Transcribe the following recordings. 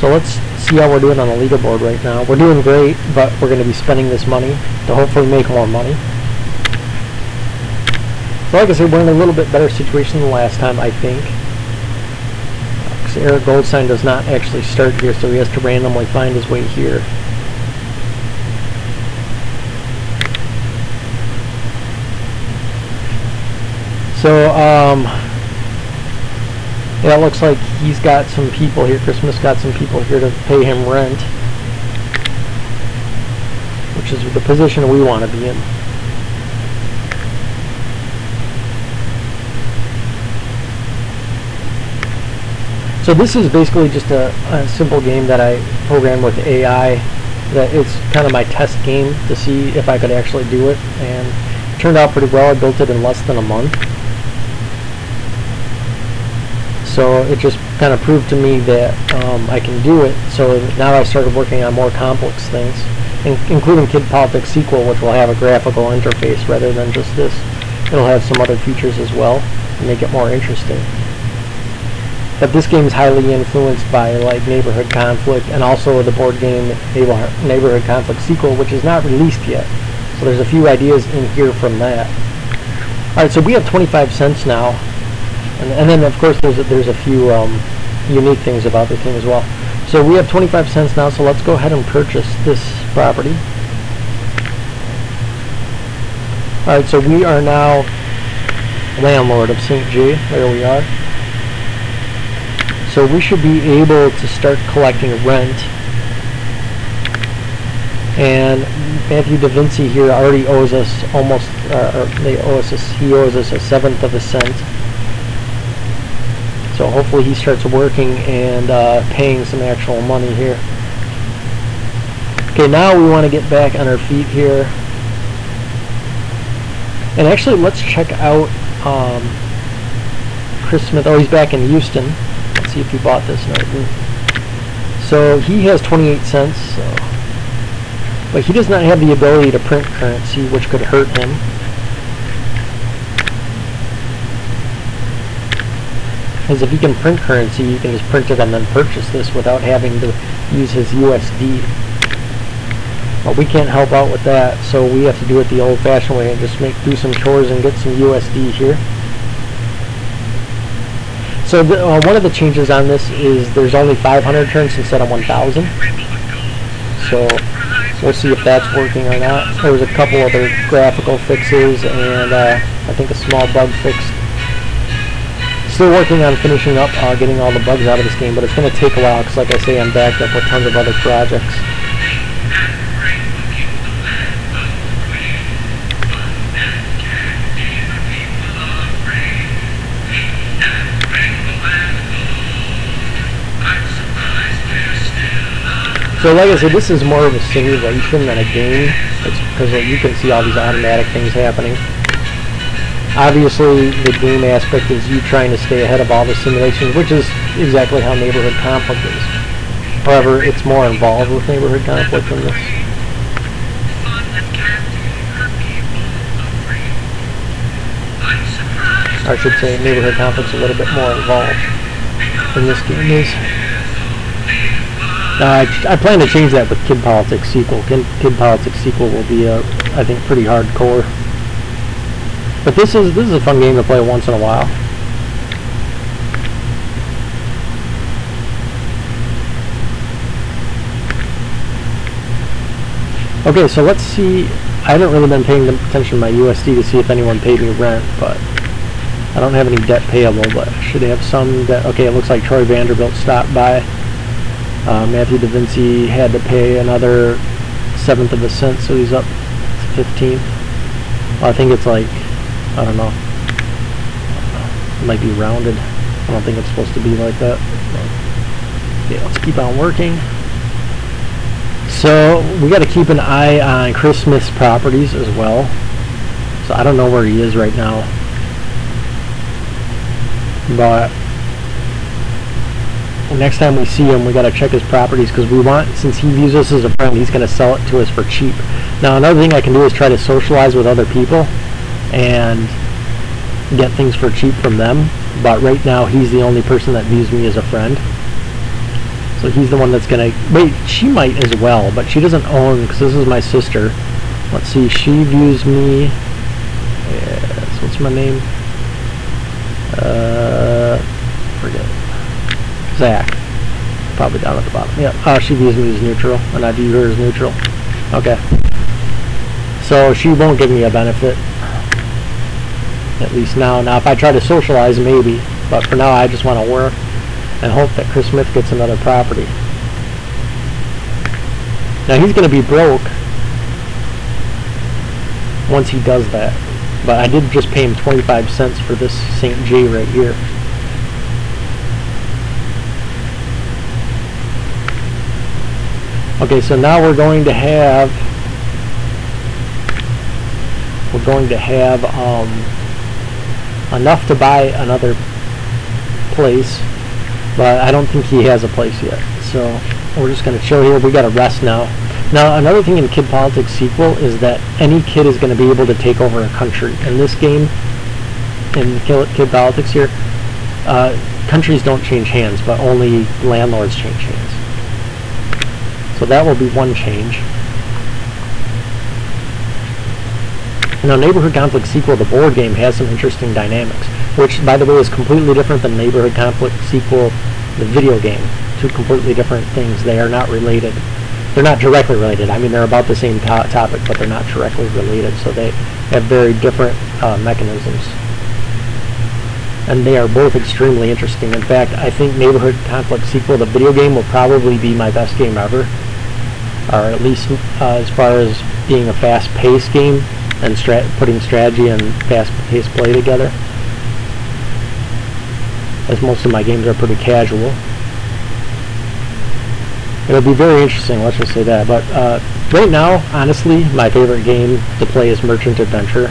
So let's see how we're doing on the leaderboard right now. We're doing great, but we're going to be spending this money to hopefully make more money. So like I said, we're in a little bit better situation than last time, I think. Because Eric Goldstein does not actually start here, so he has to randomly find his way here. So, yeah, it looks like he's got some people here. Christmas got some people here to pay him rent, which is the position we want to be in. So this is basically just a simple game that I programmed with AI. That it's kind of my test game to see if I could actually do it, and it turned out pretty well. I built it in less than a month. So it just kind of proved to me that I can do it. So now I started working on more complex things, including Kid Politics Sequel, which will have a graphical interface rather than just this. It'll have some other features as well to make it more interesting. But this game is highly influenced by like Neighborhood Conflict and also the board game Neighborhood Conflict Sequel, which is not released yet. So there's a few ideas in here from that. Alright, so we have 25 cents now. And then, of course, there's a few unique things about the thing as well. So we have 25 cents now, so let's go ahead and purchase this property. Alright, so we are now landlord of St. J. There we are. So we should be able to start collecting rent. And Matthew DaVinci here already owes us almost, he owes us a seventh of a cent. So hopefully he starts working and paying some actual money here. Okay, now we want to get back on our feet here. And actually, let's check out Chris Smith. Oh, he's back in Houston. Let's see if he bought this. No, he didn't. So he has 28 cents. So. But he does not have the ability to print currency, which could hurt him. Because if he can print currency, you can just print it and then purchase this without having to use his USD. But we can't help out with that, so we have to do it the old-fashioned way and just do some chores and get some USD here. So one of the changes on this is there's only 500 turns instead of 1,000. So we'll see if that's working or not. There was a couple other graphical fixes and I think a small bug fix. Still working on finishing up getting all the bugs out of this game, but it's going to take a while because, like I say, I'm backed up with tons of other projects. So like I said, this is more of a simulation than a game. It's because you can see all these automatic things happening. Obviously, the game aspect is you trying to stay ahead of all the simulations, which is exactly how Neighborhood Conflict is. However, it's more involved with Neighborhood Conflict than this. Or I should say Neighborhood Conflict's a little bit more involved than this game is. I plan to change that with Kid Politics Sequel. Kid Politics Sequel will be, I think, pretty hardcore. But this is a fun game to play once in a while. Okay, so let's see. I haven't really been paying attention to my USD to see if anyone paid me rent, but I don't have any debt payable, but I should have some debt. Okay, it looks like Troy Vanderbilt stopped by. Matthew DaVinci had to pay another 1/7 of a cent, so he's up to 15. Well, I think it's like, I don't know. It might be rounded. I don't think it's supposed to be like that. Okay, let's keep on working. So we got to keep an eye on Chris Smith's properties as well. So I don't know where he is right now, but next time we see him, we got to check his properties because we want, since he views us as a friend, he's going to sell it to us for cheap. Now another thing I can do is try to socialize with other people and get things for cheap from them, but right now he's the only person that views me as a friend. So he's the one that's gonna, wait, she might as well, but she doesn't own, because this is my sister. Let's see, she views me, yes, what's my name? Forget it. Zach. Probably down at the bottom. Yeah, she views me as neutral, and I view her as neutral. Okay. So she won't give me a benefit. At least now. Now, if I try to socialize, maybe. But for now, I just want to work and hope that Chris Smith gets another property. Now, he's going to be broke once he does that. But I did just pay him 25 cents for this St. J right here. Okay, so now we're going to have enough to buy another place, but I don't think he has a place yet. So we're just going to chill here. We got to rest now. Now, another thing in Kid Politics sequel is that any kid is going to be able to take over a country. In this game, in Kid Politics here, countries don't change hands, but only landlords change hands. So that will be one change. Now, Neighborhood Conflict Sequel, the board game, has some interesting dynamics, which, by the way, is completely different than Neighborhood Conflict Sequel, the video game. Two completely different things. They are not related. They're not directly related. I mean, they're about the same topic, but they're not directly related, so they have very different mechanisms. And they are both extremely interesting. In fact, I think Neighborhood Conflict Sequel, the video game, will probably be my best game ever, or at least as far as being a fast-paced game and putting strategy and fast-paced play together, as most of my games are pretty casual. It'll be very interesting, let's just say that. But right now, honestly, my favorite game to play is Merchant Adventure.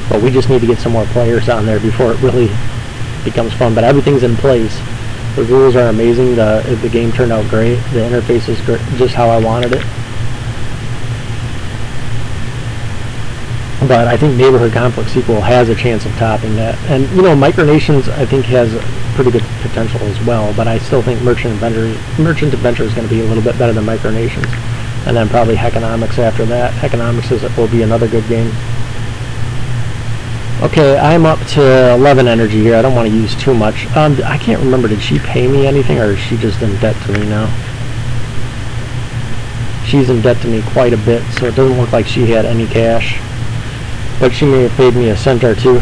But we just need to get some more players on there before it really becomes fun. But everything's in place. The rules are amazing. The game turned out great. The interface is just how I wanted it. But I think Neighborhood Conflict Sequel has a chance of topping that. And, you know, Micronations, I think, has pretty good potential as well. But I still think Merchant Adventure is going to be a little bit better than Micronations. And then probably Heconomics after that. Heconomics will be another good game. Okay, I'm up to 11 energy here. I don't want to use too much. I can't remember, did she pay me anything, or is she just in debt to me now? She's in debt to me quite a bit, so it doesn't look like she had any cash. But she may have paid me a cent or two.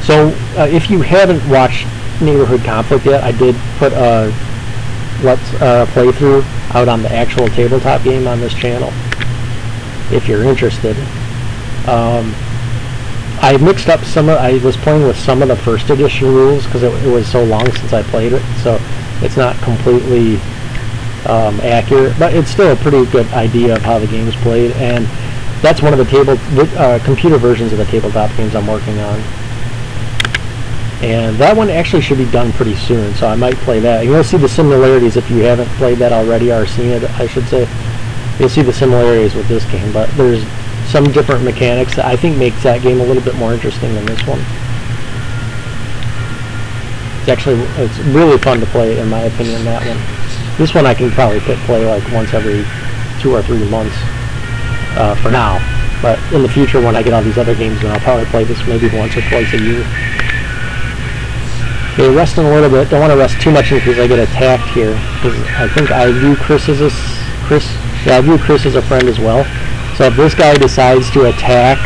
So, if you haven't watched Neighborhood Conflict yet, I did put a playthrough out on the actual tabletop game on this channel, if you're interested. I mixed up I was playing with some of the first edition rules because it was so long since I played it, so it's not completely accurate, but it's still a pretty good idea of how the game's played, and that's one of the computer versions of the tabletop games I'm working on. And that one actually should be done pretty soon, so I might play that. You'll see the similarities if you haven't played that already, or seen it, I should say. You'll see the similarities with this game, but there's some different mechanics that I think makes that game a little bit more interesting than this one. It's really fun to play, in my opinion, that one. This one I can probably play like once every 2 or 3 months for now. But in the future, when I get all these other games, then I'll probably play this maybe once or twice a year. Okay, resting a little bit. Don't want to rest too much in case I get attacked here, because I think I view Chris as a friend as well. So if this guy decides to attack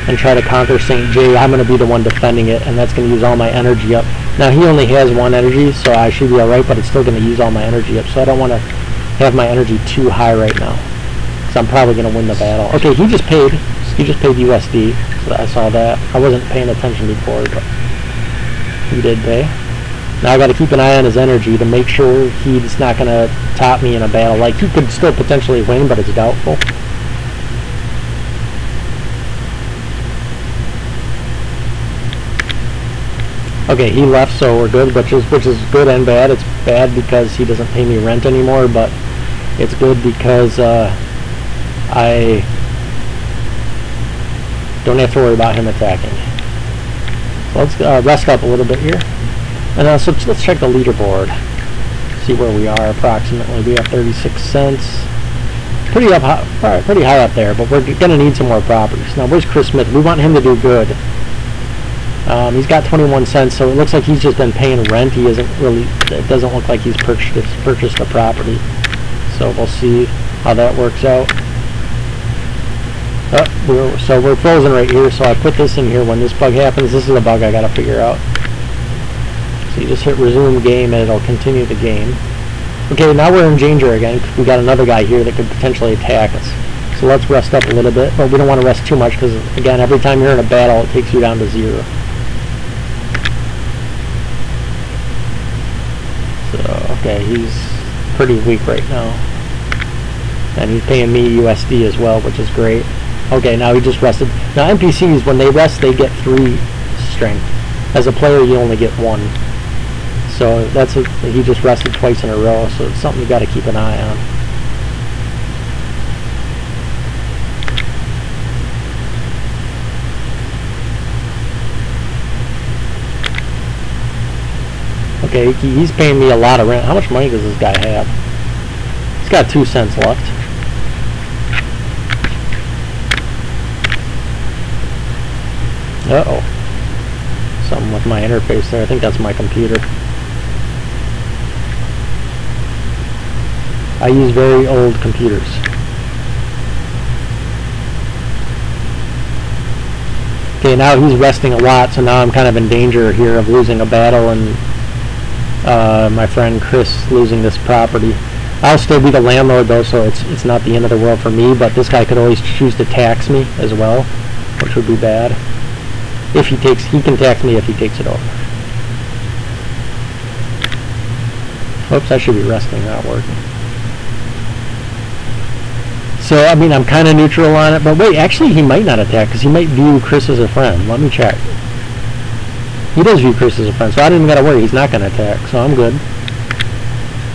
and try to conquer St. J, I'm going to be the one defending it, and that's going to use all my energy up. Now, he only has 1 energy, so I should be alright, but it's still going to use all my energy up, so I don't want to have my energy too high right now, because I'm probably going to win the battle. Okay, he just paid USD, so I saw that. I wasn't paying attention before, but he did pay. Now I got to keep an eye on his energy to make sure he's not going to top me in a battle. Like, he could still potentially win, but it's doubtful. Okay, he left, so we're good, which is good and bad. It's bad because he doesn't pay me rent anymore, but it's good because I don't have to worry about him attacking. So let's rest up a little bit here. And so let's check the leaderboard. See where we are approximately. We have 36 cents. Pretty high up there, but we're gonna need some more properties. Now where's Chris Smith? We want him to do good. He's got 21 cents, so it looks like he's just been paying rent. He isn't really. It doesn't look like he's purchased a property. So we'll see how that works out. So we're frozen right here. So I put this in here when this bug happens. This is a bug I gotta figure out. So you just hit resume game and it'll continue the game. Okay, now we're in danger again. We got another guy here that could potentially attack us. So let's rest up a little bit, but we don't want to rest too much because, again, every time you're in a battle, it takes you down to 0. So, okay, he's pretty weak right now. And he's paying me USD as well, which is great. Okay, now he just rested. Now NPCs, when they rest, they get 3 strength. As a player, you only get 1. So he just rested twice in a row, so it's something you got to keep an eye on. Okay, he's paying me a lot of rent. How much money does this guy have? He's got 2 cents left. Uh-oh. Something with my interface there. I think that's my computer. I use very old computers. Okay, now he's resting a lot, so now I'm kind of in danger here of losing a battle and my friend Chris losing this property. I'll still be the landlord though, so it's not the end of the world for me, but this guy could always choose to tax me as well, which would be bad. If he can tax me if he takes it over. Oops, I should be resting, not working. So, I mean, I'm kind of neutral on it, but wait, actually he might not attack, because he might view Chris as a friend. Let me check. He does view Chris as a friend, so I don't even got to worry. He's not going to attack, so I'm good.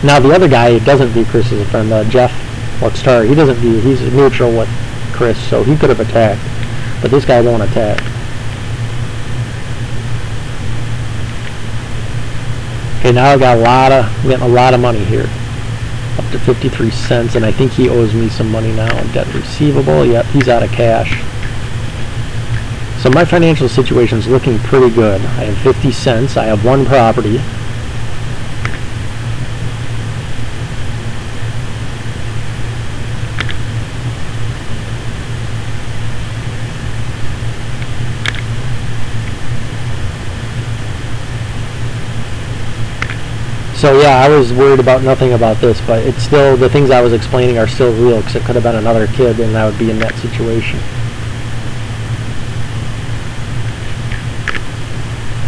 Now, the other guy doesn't view Chris as a friend, Jeff Luxtar. He doesn't view, he's neutral with Chris, so he could have attacked, but this guy won't attack. Okay, now I'm getting a lot of money here. Up to 53 cents, and I think he owes me some money now. Debt receivable, yep, he's out of cash. So my financial situation is looking pretty good. I have 50 cents, I have 1 property. So yeah, I was worried about nothing about this, but it's still, the things I was explaining are still real, because it could have been another kid and I would be in that situation.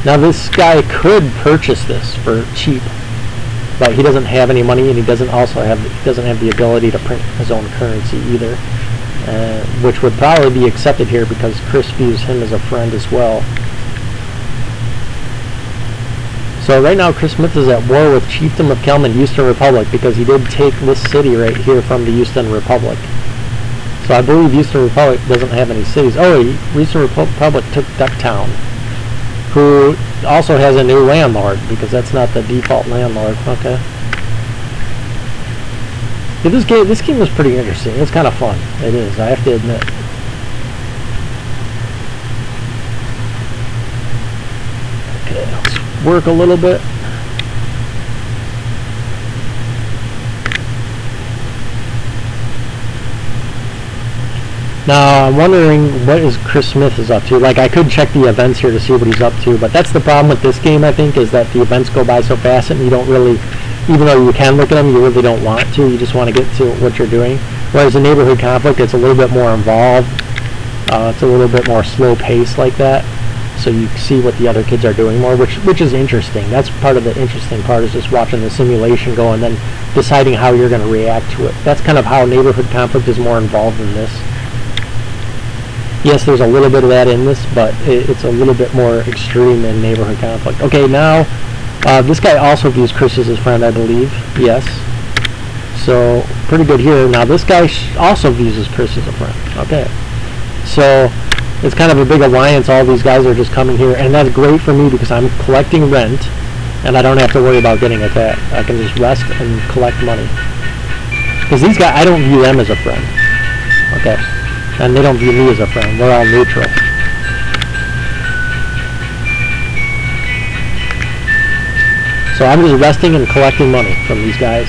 Now this guy could purchase this for cheap, but he doesn't have any money, and he doesn't have the ability to print his own currency either, which would probably be accepted here because Chris views him as a friend as well. So right now Chris Smith is at war with Chieftain of Kelman, Houston Republic, because he did take this city right here from the Houston Republic. So I believe Houston Republic doesn't have any cities. Oh, Houston Republic took Ducktown, who also has a new landlord, because that's not the default landlord. Okay. Yeah, this game was pretty interesting. It's kind of fun. It is, I have to admit. Okay, let's work a little bit. Now I'm wondering what is Chris Smith is up to. Like, I could check the events here to see what he's up to, but that's the problem with this game, I think, is that the events go by so fast and you don't really, even though you can look at them, you really don't want to. You just want to get to what you're doing. Whereas in Neighborhood Conflict, it's a little bit more involved. It's a little bit more slow pace like that. So you see what the other kids are doing more, which is interesting. That's part of the interesting part, is just watching the simulation go and then deciding how you're going to react to it. That's kind of how Neighborhood Conflict is more involved in this. Yes, there's a little bit of that in this, but it's a little bit more extreme in Neighborhood Conflict. Okay, now this guy also views Chris as his friend, I believe. Yes. So pretty good here. Now this guy also views Chris as a friend. Okay. So it's kind of a big alliance. All these guys are just coming here, and that's great for me because I'm collecting rent, and I don't have to worry about getting attacked. I can just rest and collect money. Because these guys, I don't view them as a friend. Okay. And they don't view me as a friend. We're all neutral. So I'm just resting and collecting money from these guys.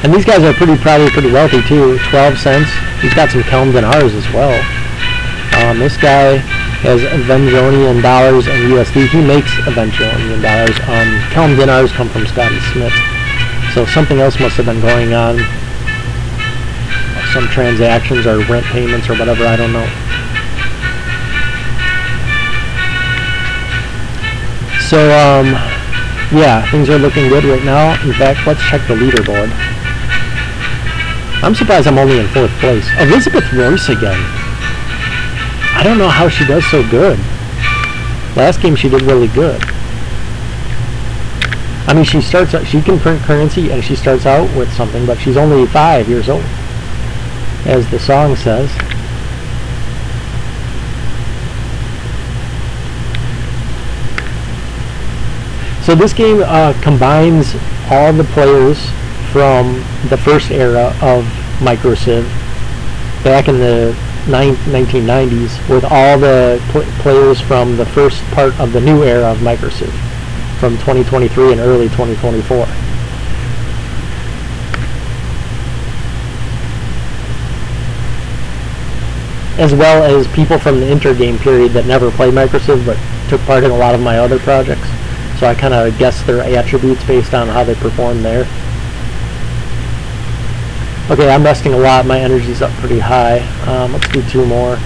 And these guys are probably pretty wealthy too. 12 cents. He's got some Kelm dinars as well. This guy has Vengonian dollars and USD. He makes Vengonian dollars. Kelm dinars come from Scotty Smith. So something else must have been going on. Some transactions or rent payments or whatever, I don't know. So, yeah, things are looking good right now. In fact, let's check the leaderboard. I'm surprised I'm only in 4th place. Elizabeth Royce again. I don't know how she does so good. Last game she did really good. I mean, she can print currency and she starts out with something, but she's only 5 years old, as the song says. So this game combines all the players from the first era of MicroCiv back in the 1990s with all the players from the first part of the new era of MicroCiv from 2023 and early 2024. As well as people from the intergame period that never played MicroCiv but took part in a lot of my other projects. So I kind of guess their attributes based on how they perform there. Okay, I'm resting a lot. My energy's up pretty high. Let's do 2 more.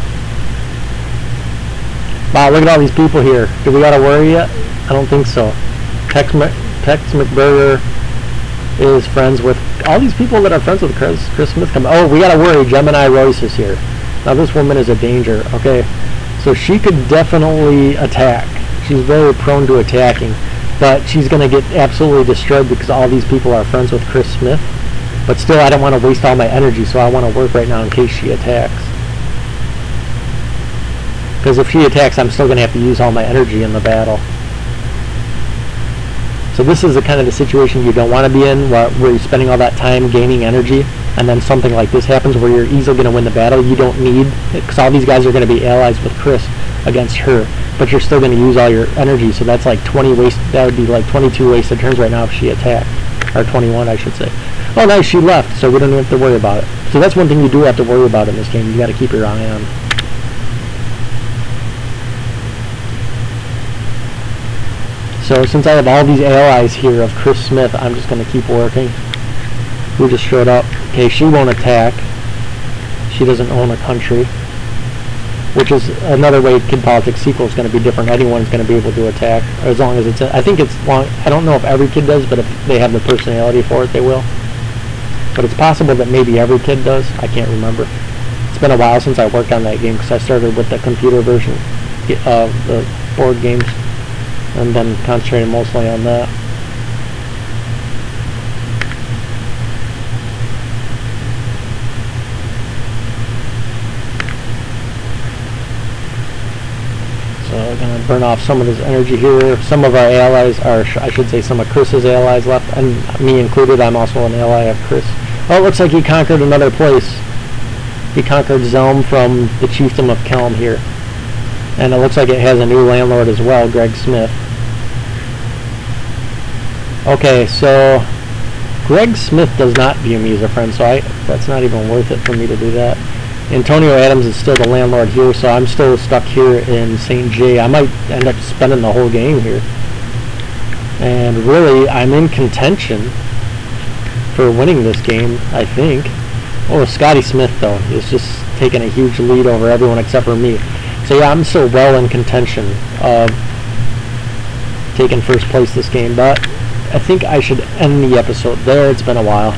Wow, look at all these people here. Do we gotta worry yet? I don't think so. Tex McBurger is friends with all these people that are friends with Chris Smith. Oh, we gotta worry. Gemini Royce is here. Now this woman is a danger. Okay, so she could definitely attack. She's very prone to attacking, but she's going to get absolutely destroyed because all these people are friends with Chris Smith. But still, I don't want to waste all my energy, so I want to work right now in case she attacks. Because if she attacks, I'm still going to have to use all my energy in the battle. So this is the kind of the situation you don't want to be in, where you're spending all that time gaining energy, and then something like this happens where you're easily going to win the battle. You don't need, because all these guys are going to be allies with Chris against her, but you're still going to use all your energy, so that's like 20 waste. That would be like 22 wasted turns right now if she attacked, or 21 I should say. Oh nice, she left, so we don't have to worry about it. So that's one thing you do have to worry about in this game. You got to keep your eye on. So since I have all these allies here of Chris Smith, I'm just going to keep working. Who just showed up? Okay, she won't attack. She doesn't own a country. Which is another way Kid Politics sequel is going to be different. Anyone's going to be able to attack, as long as it's. I think it's long. I don't know if every kid does, but if they have the personality for it, they will. But it's possible that maybe every kid does. I can't remember. It's been a while since I worked on that game because I started with the computer version of the board games, and then concentrated mostly on that. So we're going to burn off some of this energy here. Some of our allies are, I should say some of Chris's allies left, and me included. I'm also an ally of Chris. Oh, it looks like he conquered another place. He conquered Zelm from the Chiefdom of Kelm here. And it looks like it has a new landlord as well, Greg Smith. Okay, so Greg Smith does not view me as a friend, so that's not even worth it for me to do that. Antonio Adams is still the landlord here, so I'm still stuck here in St. J. I might end up spending the whole game here. And really, I'm in contention for winning this game, I think. Oh, Scotty Smith, though, is just taking a huge lead over everyone except for me. So yeah, I'm still well in contention of taking first place this game, but I think I should end the episode there. It's been a while.